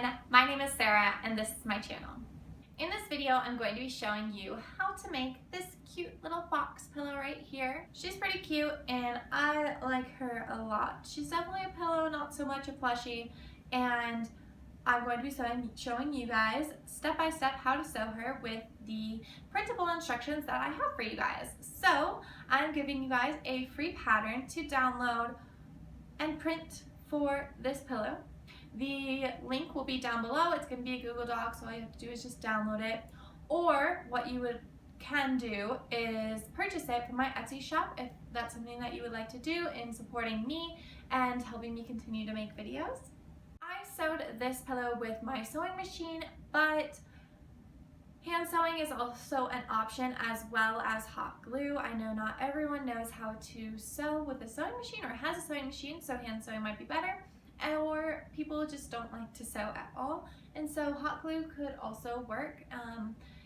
everyone, my name is Sarah and this is my channel. In this video, I'm going to be showing you how to make this cute little fox pillow right here. She's pretty cute and I like her a lot. She's definitely a pillow, not so much a plushie, and I'm going to be showing you guys step by step how to sew her with the printable instructions that I have for you guys. So I'm giving you guys a free pattern to download and print for this pillow. The link will be down below. It's going to be a Google Doc, so all you have to do is just download it. Or what you can do is purchase it from my Etsy shop if that's something that you would like to do in supporting me and helping me continue to make videos. I sewed this pillow with my sewing machine, but hand sewing is also an option as well as hot glue. I know not everyone knows how to sew with a sewing machine or has a sewing machine, so hand sewing might be better. Or people just don't like to sew at all, and so hot glue could also work.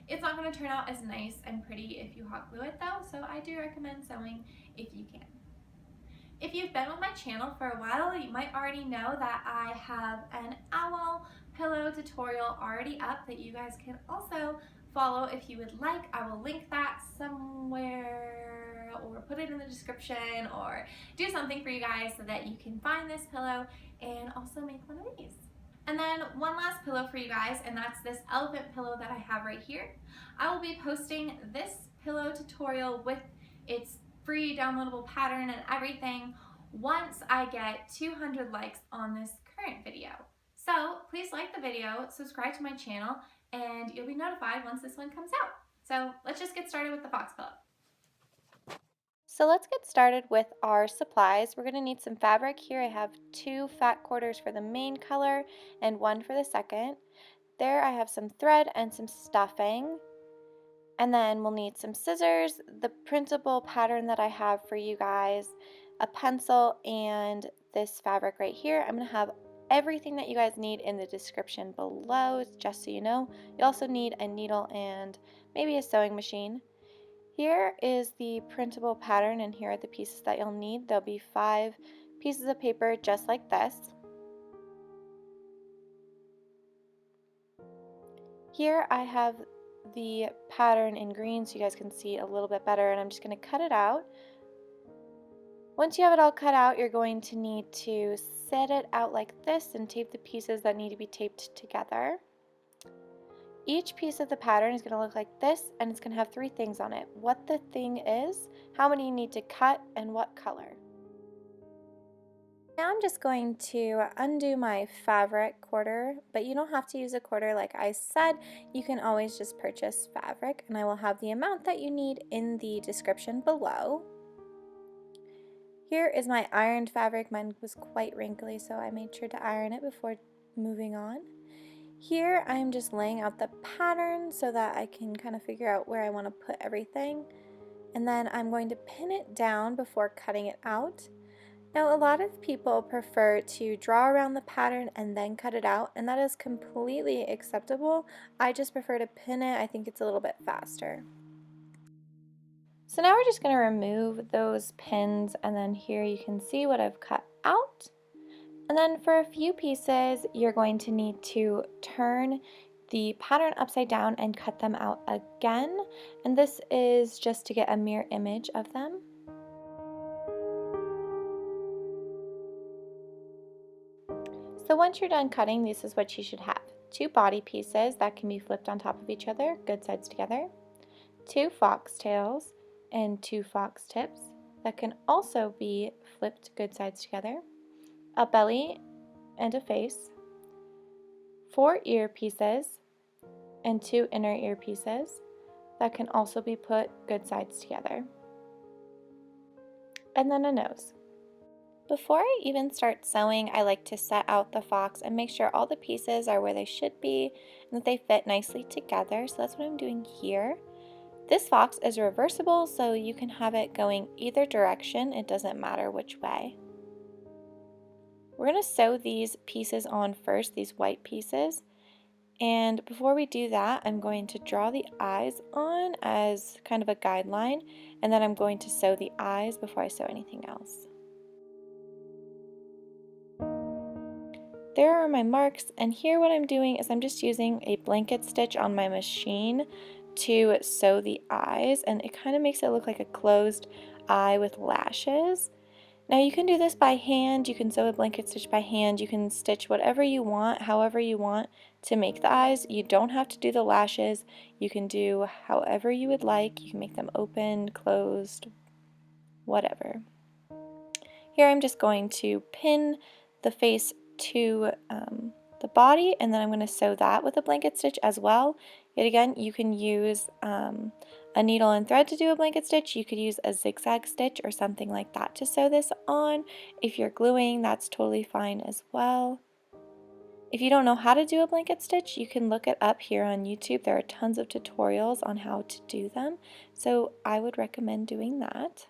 It's not going to turn out as nice and pretty if you hot glue it though, so I do recommend sewing if you can. If you've been with my channel for a while, you might already know that I have an owl pillow tutorial already up that you guys can also follow if you would like. I will link that somewhere or put it in the description or do something for you guys so that you can find this pillow and also make one of these. And then one last pillow for you guys, and that's this elephant pillow that I have right here. I will be posting this pillow tutorial with its free downloadable pattern and everything once I get 200 likes on this current video. So please like the video, subscribe to my channel, and you'll be notified once this one comes out. So let's just get started with the fox pillow. So let's get started with our supplies. We're going to need some fabric. Here I have 2 fat quarters for the main color and 1 for the second. There I have some thread and some stuffing. And then we'll need some scissors, the printable pattern that I have for you guys, a pencil, and this fabric right here. I'm going to have everything that you guys need in the description below, just so you know. You also need a needle and maybe a sewing machine. Here is the printable pattern, and here are the pieces that you'll need. There'll be 5 pieces of paper just like this. Here I have the pattern in green so you guys can see a little bit better, and I'm just going to cut it out. Once you have it all cut out, you're going to need to set it out like this and tape the pieces that need to be taped together. Each piece of the pattern is going to look like this, and it's going to have 3 things on it. What the thing is, how many you need to cut, and what color. Now I'm just going to undo my fabric quarter, but you don't have to use a quarter like I said. You can always just purchase fabric, and I will have the amount that you need in the description below. Here is my ironed fabric. Mine was quite wrinkly, so I made sure to iron it before moving on. Here I'm just laying out the pattern so that I can kind of figure out where I want to put everything, and then I'm going to pin it down before cutting it out. Now a lot of people prefer to draw around the pattern and then cut it out, and that is completely acceptable. I just prefer to pin it. I think it's a little bit faster. So now we're just going to remove those pins, and then here you can see what I've cut out. And then for a few pieces, you're going to need to turn the pattern upside down and cut them out again. And this is just to get a mirror image of them. So once you're done cutting, this is what you should have. 2 body pieces that can be flipped on top of each other, good sides together. 2 foxtails and 2 fox tips that can also be flipped good sides together. A belly and a face, 4 ear pieces, and 2 inner ear pieces that can also be put good sides together. And then a nose. Before I even start sewing, I like to set out the fox and make sure all the pieces are where they should be and that they fit nicely together. So that's what I'm doing here. This fox is reversible, so you can have it going either direction. It doesn't matter which way. We're going to sew these pieces on first, these white pieces. And before we do that, I'm going to draw the eyes on as kind of a guideline, and then I'm going to sew the eyes before I sew anything else. there are my marks, and here what I'm doing is I'm just using a blanket stitch on my machine to sew the eyes, and it kind of makes it look like a closed eye with lashes. Now you can do this by hand, you can sew a blanket stitch by hand, you can stitch whatever you want, however you want to make the eyes. You don't have to do the lashes, you can do however you would like, you can make them open, closed, whatever. Here I'm just going to pin the face to the body, and then I'm going to sew that with a blanket stitch as well. Yet again, you can use a needle and thread to do a blanket stitch. You could use a zigzag stitch or something like that to sew this on. If you're gluing, that's totally fine as well. If you don't know how to do a blanket stitch, you can look it up here on YouTube. There are tons of tutorials on how to do them, so I would recommend doing that.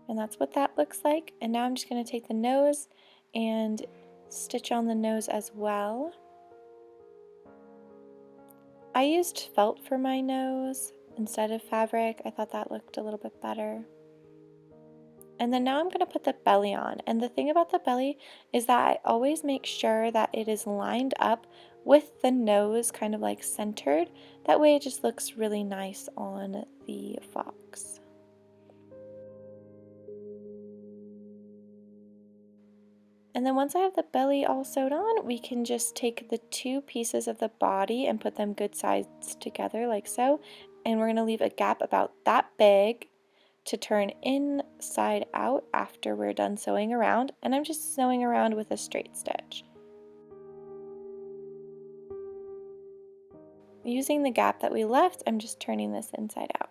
And that's what that looks like. And now I'm just going to take the nose and stitch on the nose as well. I used felt for my nose instead of fabric. I thought that looked a little bit better. And then now I'm going to put the belly on. And the thing about the belly is that I always make sure that it is lined up with the nose kind of like centered. That way it just looks really nice on the fox. And then once I have the belly all sewed on, we can just take the two pieces of the body and put them good sides together like so. And we're going to leave a gap about that big to turn inside out after we're done sewing around. And I'm just sewing around with a straight stitch. Using the gap that we left, I'm just turning this inside out.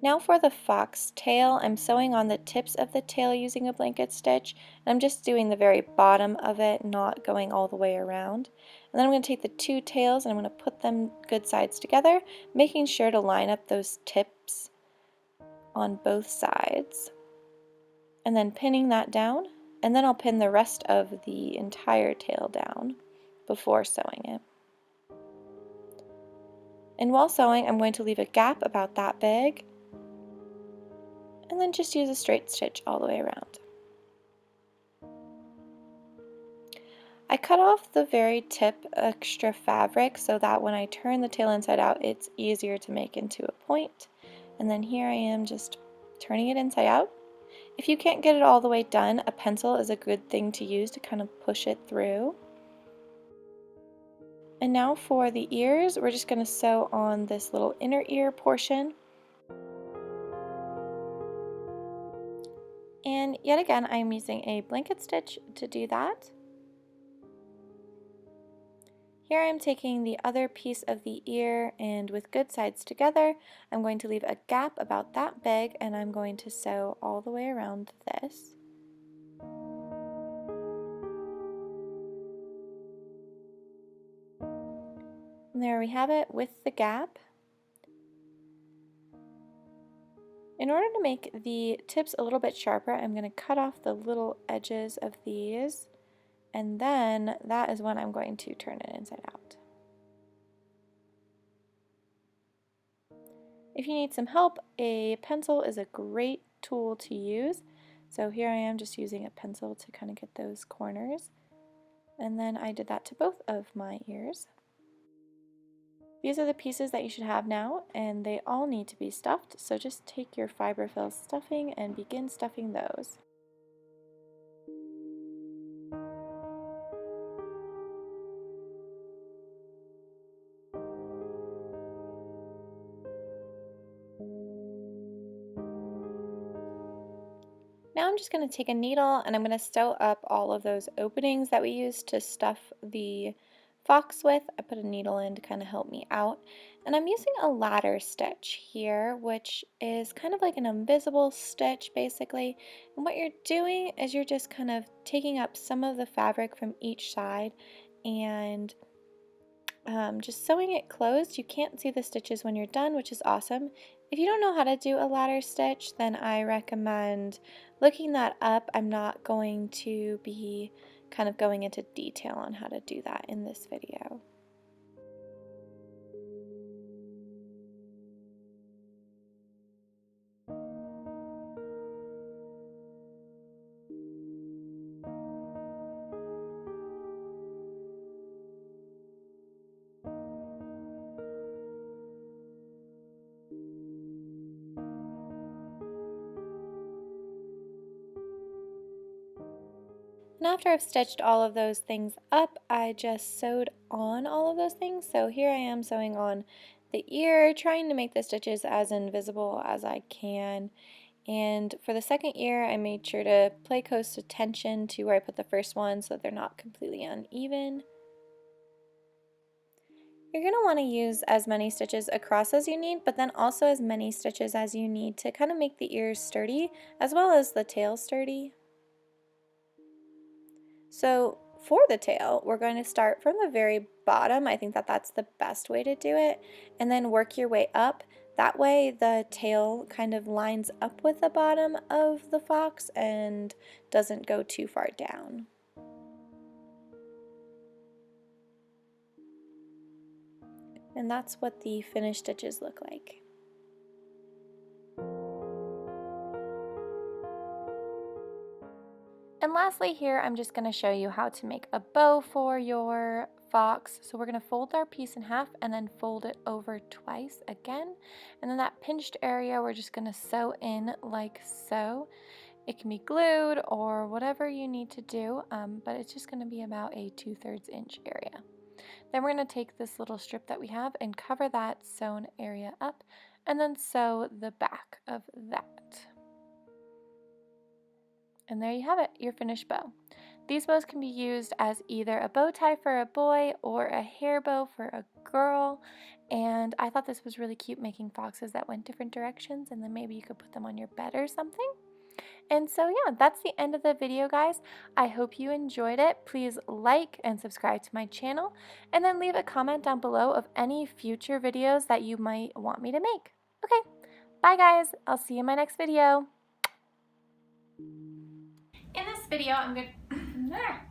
Now for the fox tail, I'm sewing on the tips of the tail using a blanket stitch. And I'm just doing the very bottom of it, not going all the way around. And then I'm going to take the two tails and I'm going to put them good sides together, making sure to line up those tips on both sides. And then pinning that down. And then I'll pin the rest of the entire tail down before sewing it. And while sewing, I'm going to leave a gap about that big, and then just use a straight stitch all the way around. I cut off the very tip extra fabric so that when I turn the tail inside out, it's easier to make into a point. And then here I am just turning it inside out. If you can't get it all the way done, a pencil is a good thing to use to kind of push it through. And now for the ears, we're just going to sew on this little inner ear portion. And yet again, I'm using a blanket stitch to do that. Here I'm taking the other piece of the ear, and with good sides together, I'm going to leave a gap about that big, and I'm going to sew all the way around this. And there we have it with the gap. In order to make the tips a little bit sharper, I'm going to cut off the little edges of these, and then that is when I'm going to turn it inside out. If you need some help, a pencil is a great tool to use. So here I am just using a pencil to kind of get those corners. And then I did that to both of my ears. These are the pieces that you should have now, and they all need to be stuffed, so just take your fiberfill stuffing and begin stuffing those. Now I'm just going to take a needle and I'm going to sew up all of those openings that we used to stuff the fox with. I put a needle in to kind of help me out. And I'm using a ladder stitch here, which is kind of like an invisible stitch basically. And what you're doing is you're just kind of taking up some of the fabric from each side and just sewing it closed. You can't see the stitches when you're done, which is awesome. If you don't know how to do a ladder stitch, then I recommend looking that up. I'm not going to be kind of going into detail on how to do that in this video. after I've stitched all of those things up, I just sewed on all of those things. So here I am sewing on the ear, trying to make the stitches as invisible as I can. And for the second ear, I made sure to play close attention to where I put the first one so they're not completely uneven. You're going to want to use as many stitches across as you need, but then also as many stitches as you need to kind of make the ears sturdy, as well as the tail sturdy. So for the tail, we're going to start from the very bottom. I think that that's the best way to do it, and then work your way up. That way the tail kind of lines up with the bottom of the fox and doesn't go too far down. And that's what the finished stitches look like. And lastly here, I'm just going to show you how to make a bow for your fox. So we're going to fold our piece in half and then fold it over twice again. And then that pinched area, we're just going to sew in like so. It can be glued or whatever you need to do, but it's just going to be about a 2/3 inch area. Then we're going to take this little strip that we have and cover that sewn area up and then sew the back of that. And there you have it, your finished bow. These bows can be used as either a bow tie for a boy or a hair bow for a girl. And I thought this was really cute, making foxes that went different directions, and then maybe you could put them on your bed or something. And so yeah, that's the end of the video, guys. I hope you enjoyed it. Please like and subscribe to my channel, and then leave a comment down below of any future videos that you might want me to make. Okay, bye guys. I'll see you in my next video. In this video, I'm going to...